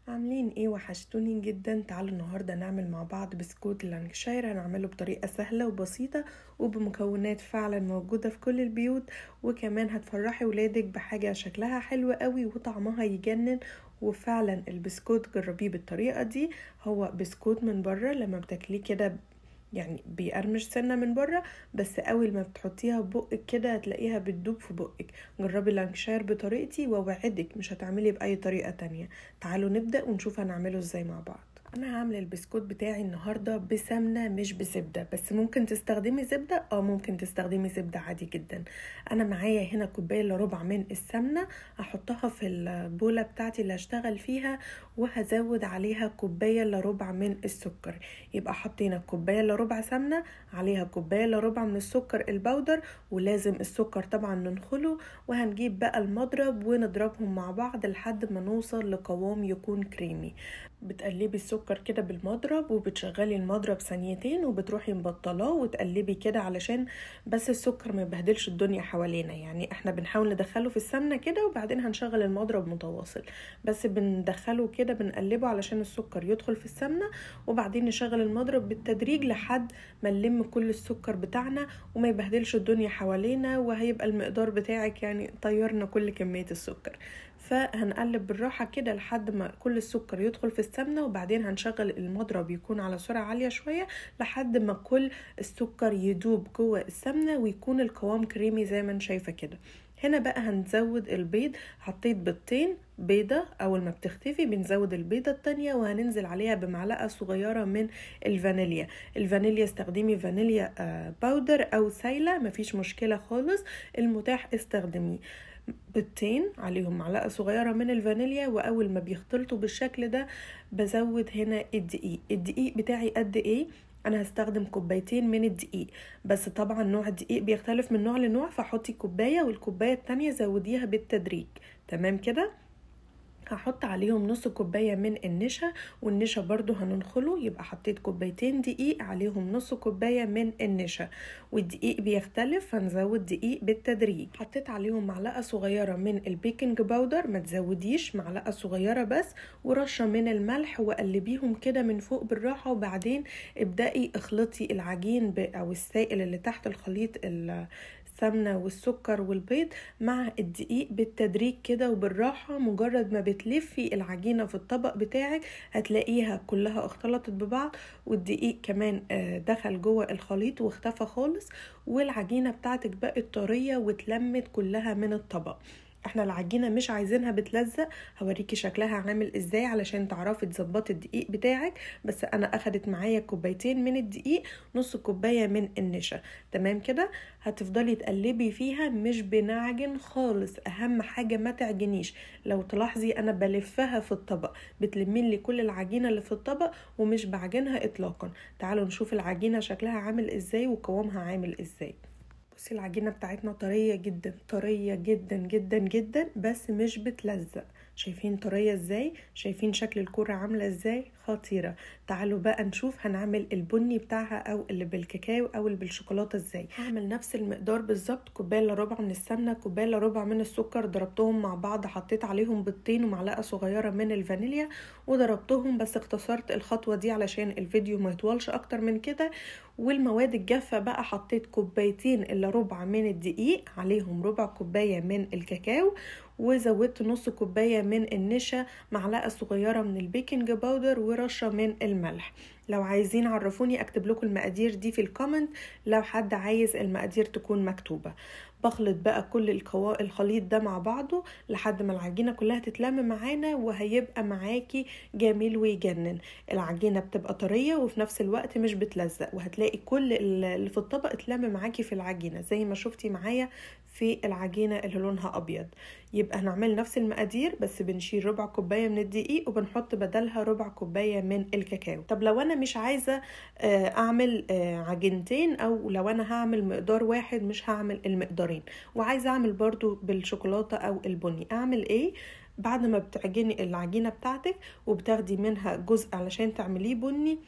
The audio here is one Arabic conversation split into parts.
عاملين ايه؟ وحشتوني جدا. تعالوا النهارده نعمل مع بعض بسكوت اللانكشاير. هنعمله بطريقه سهله وبسيطه وبمكونات فعلا موجوده في كل البيوت، وكمان هتفرحي ولادك بحاجه شكلها حلو قوي وطعمها يجنن. وفعلا البسكوت جربيه بالطريقه دي. هو بسكوت من بره لما بتاكليه كده يعني بيقرمش سنه من بره، بس اول ما بتحطيها في بقك كده هتلاقيها بتدوب في بقك. جربي اللانكشاير بطريقتي ووعدك مش هتعملي باي طريقه تانية. تعالوا نبدا ونشوف هنعمله ازاي مع بعض. انا هعمل البسكوت بتاعي النهارده بسمنه مش بزبده، بس ممكن تستخدمي زبده، ممكن تستخدمي زبده عادي جدا. انا معايا هنا كوبايه الا ربع من السمنه، هحطها في البوله بتاعتي اللي هشتغل فيها، وهزود عليها كوبايه الا ربع من السكر. يبقى حطينا كوبايه الا ربع سمنه عليها كوبايه الا ربع من السكر البودر، ولازم السكر طبعا ننخله. وهنجيب بقى المضرب ونضربهم مع بعض لحد ما نوصل لقوام يكون كريمي. بتقلبي السكر كده بالمضرب وبتشغلي المضرب ثانيتين وبتروحي مبطلاه وتقلبي كده علشان بس السكر ما يبهدلش الدنيا حوالينا. يعني احنا بنحاول ندخله في السمنه كده وبعدين هنشغل المضرب متواصل، بس بندخله كده بنقلبه علشان السكر يدخل في السمنه، وبعدين نشغل المضرب بالتدريج لحد ما نلم كل السكر بتاعنا وما يبهدلش الدنيا حوالينا، وهيبقى المقدار بتاعك يعني طيرنا كل كميه السكر. فهنقلب بالراحة كده لحد ما كل السكر يدخل في السمنة، وبعدين هنشغل المضرب يكون على سرعة عالية شوية لحد ما كل السكر يدوب جوه السمنة ويكون القوام كريمي زي ما انت شايفة كده. هنا بقى هنزود البيض. حطيت بيضتين، بيضة أول ما بتختفي بنزود البيضة التانية، وهننزل عليها بمعلقة صغيرة من الفانيليا. الفانيليا استخدمي فانيليا باودر أو سايلة، مفيش مشكلة خالص، المتاح استخدميه. بيضتين عليهم معلقة صغيرة من الفانيليا، وأول ما بيختلطوا بالشكل ده بزود هنا الدقيق. الدقيق بتاعي قد ايه؟ انا هستخدم كوبايتين من الدقيق، بس طبعا نوع الدقيق بيختلف من نوع لنوع، فحطي كوباية والكوباية التانية زوديها بالتدريج. تمام كده. هحط عليهم نص كوباية من النشا، والنشا برضو هننخله، يبقى حطيت كوبايتين دقيق عليهم نص كوباية من النشا، والدقيق بيختلف هنزود دقيق بالتدريج. حطيت عليهم معلقة صغيرة من البيكنج باودر، ما تزوديش، معلقة صغيرة بس، ورشة من الملح، وقلبيهم كده من فوق بالراحة. وبعدين ابدأي اخلطي العجين او السائل اللي تحت الخليط السمنة والسكر والبيض مع الدقيق بالتدريج كده وبالراحة. مجرد ما بتلفي العجينة في الطبق بتاعك هتلاقيها كلها اختلطت ببعض، والدقيق كمان دخل جوه الخليط واختفى خالص، والعجينة بتاعتك بقت طرية واتلمت كلها من الطبق. احنا العجينة مش عايزينها بتلزق، هوريكي شكلها عامل ازاي علشان تعرفي تظبطي الدقيق بتاعك. بس انا اخدت معايا كوبايتين من الدقيق، نص كوباية من النشا. تمام كده. هتفضلي تقلبي فيها مش بنعجن خالص، اهم حاجة ما تعجنيش. لو تلاحظي انا بلفها في الطبق بتلمين لي كل العجينة اللي في الطبق ومش بعجنها اطلاقا. تعالوا نشوف العجينة شكلها عامل ازاي وقوامها عامل ازاي. بصي العجينة بتاعتنا طرية جدا، طرية جدا جدا جدا، بس مش بتلزق. شايفين طرية ازاي؟ شايفين شكل الكرة عاملة ازاي؟ خطيرة. تعالوا بقى نشوف هنعمل البني بتاعها او اللي بالكاكاو او اللي بالشوكولاتة ازاي. هعمل نفس المقدار بالظبط، كوباية الا ربع من السمنة، كوباية الا ربع من السكر، ضربتهم مع بعض، حطيت عليهم بيضتين ومعلقة صغيرة من الفانيليا وضربتهم، بس اختصرت الخطوة دي علشان الفيديو ما يطولش اكتر من كده. والمواد الجافة بقى حطيت كوبايتين الا ربع من الدقيق عليهم ربع كوباية من الكاكاو، وزودت نص كوباية من النشا، معلقة صغيرة من البيكنج باودر، ورشة من الملح. لو عايزين عرفوني اكتب لكم المقادير دي في الكومنت لو حد عايز المقادير تكون مكتوبة. بخلط بقى كل الخليط ده مع بعضه لحد ما العجينة كلها تتلم معانا، وهيبقى معاكي جميل ويجنن. العجينة بتبقى طرية وفي نفس الوقت مش بتلزق، وهتلاقي كل اللي في الطبق اتلم معاكي في العجينة زي ما شفتي معايا في العجينة اللي لونها أبيض. يبقى هنعمل نفس المقادير، بس بنشيل ربع كوباية من الدقيق وبنحط بدلها ربع كوباية من الكاكاو. طب لو أنا مش عايزة أعمل عجينتين، أو لو أنا هعمل مقدار واحد مش هعمل المقدارين، وعايزة أعمل برضو بالشوكولاتة أو البني، أعمل إيه؟ بعد ما بتعجني العجينة بتاعتك وبتاخدي منها جزء علشان تعمليه بني،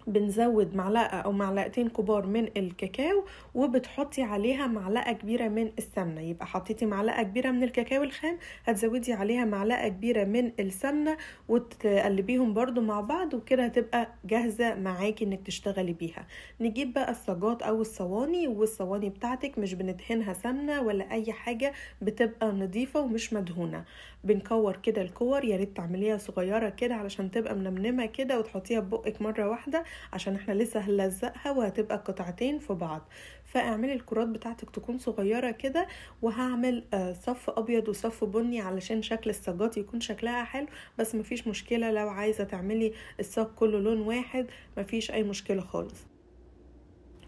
بنزود معلقة او معلقتين كبار من الكاكاو، وبتحطي عليها معلقة كبيرة من السمنة. يبقى حطيتي معلقة كبيرة من الكاكاو الخام، هتزودي عليها معلقة كبيرة من السمنة وتقلبيهم برضو مع بعض، وكده هتبقى جاهزة معاكي انك تشتغلي بيها. نجيب بقى الصاجات او الصواني، والصواني بتاعتك مش بندهنها سمنة ولا اي حاجة، بتبقى نظيفة ومش مدهونة. بنكور كده الكور، يا ريت تعمليها صغيرة كده علشان تبقى منمنمة كده، وتحطيها ببقك مرة واحدة عشان احنا لسه هنلزقها وهتبقى قطعتين في بعض. فاعملي الكرات بتاعتك تكون صغيرة كده، وهعمل صف ابيض وصف بني علشان شكل الصاجات يكون شكلها حلو. بس مفيش مشكلة لو عايزة تعملي الصاج كله لون واحد، مفيش اي مشكلة خالص.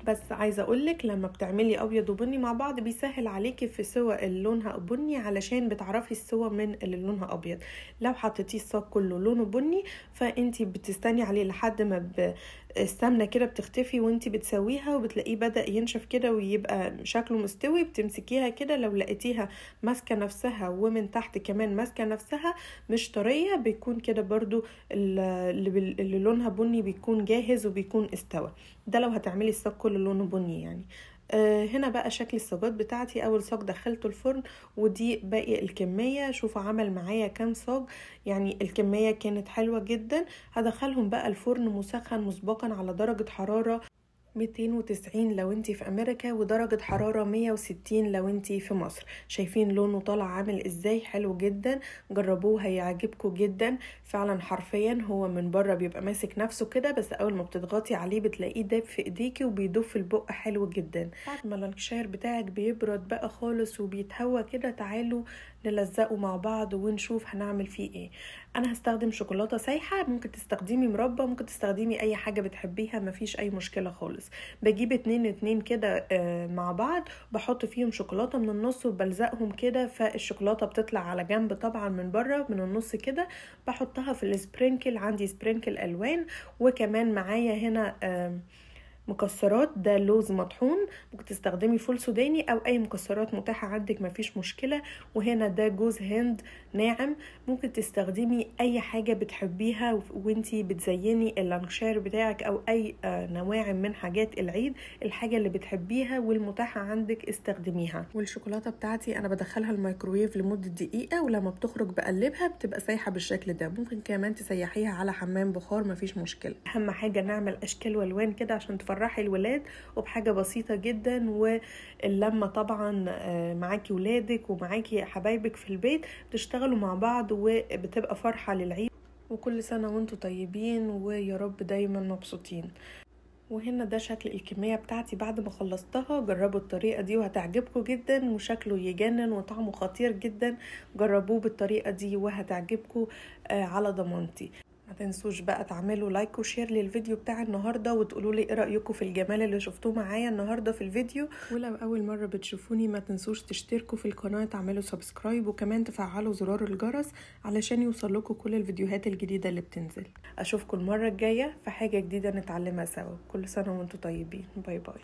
بس عايزه اقولك لما بتعملي ابيض وبني مع بعض بيسهل عليكي في سوى اللي لونها بني، علشان بتعرفي السوى من اللي لونها ابيض. لو حطيتيه الصاج كله لونه بني، فانتي بتستني عليه لحد ما السمنه كده بتختفي وانتي بتسويها، وبتلاقيه بدأ ينشف كده ويبقى شكله مستوي. بتمسكيها كده، لو لقيتيها ماسكه نفسها ومن تحت كمان ماسكه نفسها مش طريه، بيكون كده برضو اللي لونها بني بيكون جاهز وبيكون استوى. ده لو هتعملي الصاج كله لونه بني يعني. هنا بقى شكل الصاجات بتاعتي. اول صاج دخلته الفرن، ودي باقي الكمية. شوفوا عمل معايا كام صاج، يعني الكمية كانت حلوة جدا. هدخلهم بقى الفرن مسخن مسبقا على درجة حرارة 290 لو انتي في امريكا، ودرجة حرارة 160 لو انتي في مصر. شايفين لونه طالع عامل ازاي؟ حلو جدا، جربوه هيعجبكم جدا. فعلا حرفيا هو من بره بيبقى ماسك نفسه كده، بس اول ما بتضغطي عليه بتلاقيه داب في ايديكي وبيدوب في البق حلو جدا. بعد ما اللانكشاير بتاعك بيبرد بقى خالص وبيتهوى كده، تعالوا نلزقه مع بعض ونشوف هنعمل فيه ايه. انا هستخدم شوكولاتة سايحة، ممكن تستخدمي مربى، ممكن تستخدمي اي حاجة بتحبيها، مفيش اي مشكلة خالص. بجيب اتنين كده مع بعض، بحط فيهم شوكولاتة من النص وبلزقهم كده، فالشوكولاتة بتطلع على جنب طبعا من بره، من النص كده بحطها في السبرينكل. عندي سبرينكل الوان، وكمان معايا هنا مكسرات، ده لوز مطحون، ممكن تستخدمي فول سوداني او اي مكسرات متاحه عندك مفيش مشكله. وهنا ده جوز هند ناعم، ممكن تستخدمي اي حاجه بتحبيها وانتي بتزيني اللانكشير بتاعك، او اي نواعم من حاجات العيد. الحاجه اللي بتحبيها والمتاحه عندك استخدميها. والشوكولاته بتاعتي انا بدخلها الميكرويف لمده دقيقه، ولما بتخرج بقلبها بتبقى سايحه بالشكل ده. ممكن كمان تسيحيها على حمام بخار مفيش مشكله. اهم حاجه نعمل اشكال والوان كده عشان تفرحي الولاد، وبحاجه بسيطه جدا. واللمه طبعا معاكي ولادك ومعاكي حبايبك في البيت بتشتغلوا مع بعض، وبتبقى فرحه للعيد. وكل سنه وانتم طيبين، ويا رب دايما مبسوطين. وهنا ده شكل الكمية بتاعتي بعد ما خلصتها. جربوا الطريقة دي وهتعجبكم جدا، وشكله يجنن وطعمه خطير جدا. جربوه بالطريقة دي وهتعجبكم على ضمانتي. ما تنسوش بقى تعملوا لايك وشير للفيديو بتاع النهاردة، وتقولوا لي ايه رأيكم في الجمال اللي شفتوه معايا النهاردة في الفيديو. ولو اول مرة بتشوفوني ما تنسوش تشتركوا في القناة، تعملوا سبسكرايب، وكمان تفعلوا زرار الجرس علشان يوصل لكم كل الفيديوهات الجديدة اللي بتنزل. اشوفكم المرة الجاية في حاجة جديدة نتعلمها سوا. كل سنة وانتم طيبين، باي باي.